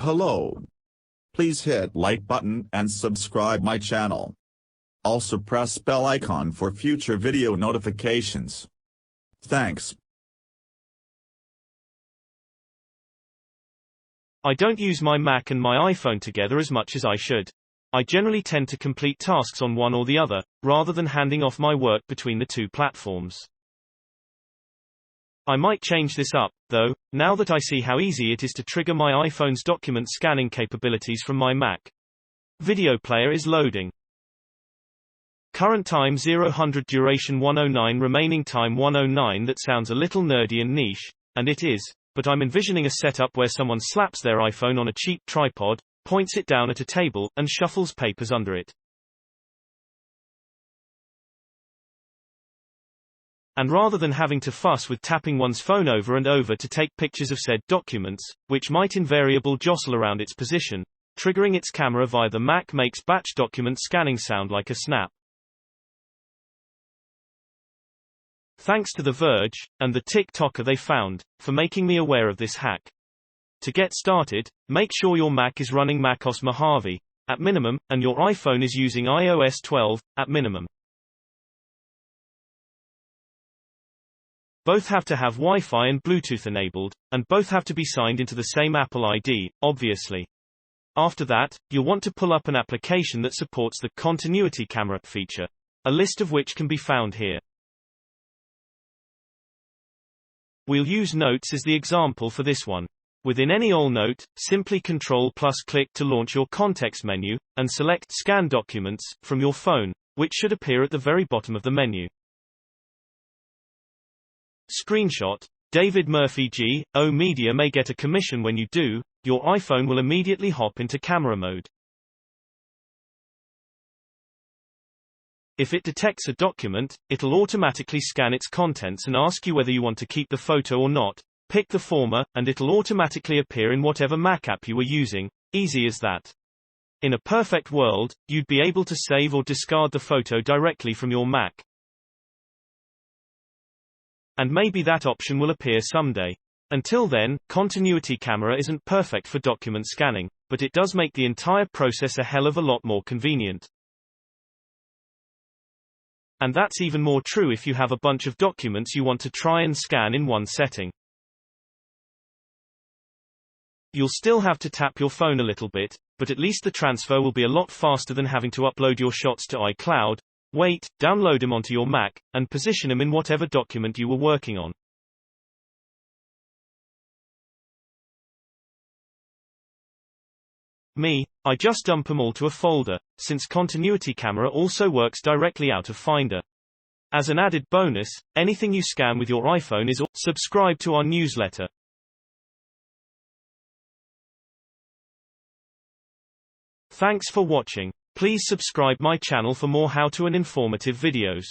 Hello. Please hit like button and subscribe my channel. Also press bell icon for future video notifications. Thanks. I don't use my Mac and my iPhone together as much as I should. I generally tend to complete tasks on one or the other, rather than handing off my work between the two platforms. I might change this up, though, now that I see how easy it is to trigger my iPhone's document scanning capabilities from my Mac. Video player is loading. Current time 0-100, duration 109, remaining time 109. That sounds a little nerdy and niche, and it is, but I'm envisioning a setup where someone slaps their iPhone on a cheap tripod, points it down at a table, and shuffles papers under it. And rather than having to fuss with tapping one's phone over and over to take pictures of said documents, which might invariably jostle around its position, triggering its camera via the Mac makes batch document scanning sound like a snap. Thanks to The Verge, and the TikToker they found, for making me aware of this hack. To get started, make sure your Mac is running macOS Mojave, at minimum, and your iPhone is using iOS 12, at minimum. Both have to have Wi-Fi and Bluetooth enabled, and both have to be signed into the same Apple ID, obviously. After that, you'll want to pull up an application that supports the continuity camera feature, a list of which can be found here. We'll use Notes as the example for this one. Within any all note, simply Ctrl+click to launch your context menu, and select Scan Documents from your phone, which should appear at the very bottom of the menu. Screenshot. David Murphy G.O. Media may get a commission when you do. Your iPhone will immediately hop into camera mode. If it detects a document, it'll automatically scan its contents and ask you whether you want to keep the photo or not. Pick the former, and it'll automatically appear in whatever Mac app you were using. Easy as that. In a perfect world, you'd be able to save or discard the photo directly from your Mac. And maybe that option will appear someday. Until then, continuity camera isn't perfect for document scanning, but it does make the entire process a hell of a lot more convenient. And that's even more true if you have a bunch of documents you want to try and scan in one setting. You'll still have to tap your phone a little bit, but at least the transfer will be a lot faster than having to upload your shots to iCloud, wait, download them onto your Mac, and position them in whatever document you were working on. I just dump them all to a folder, since continuity camera also works directly out of Finder. As an added bonus, anything you scan with your iPhone is subscribe to our newsletter. Thanks for watching. Please subscribe my channel for more how-to and informative videos.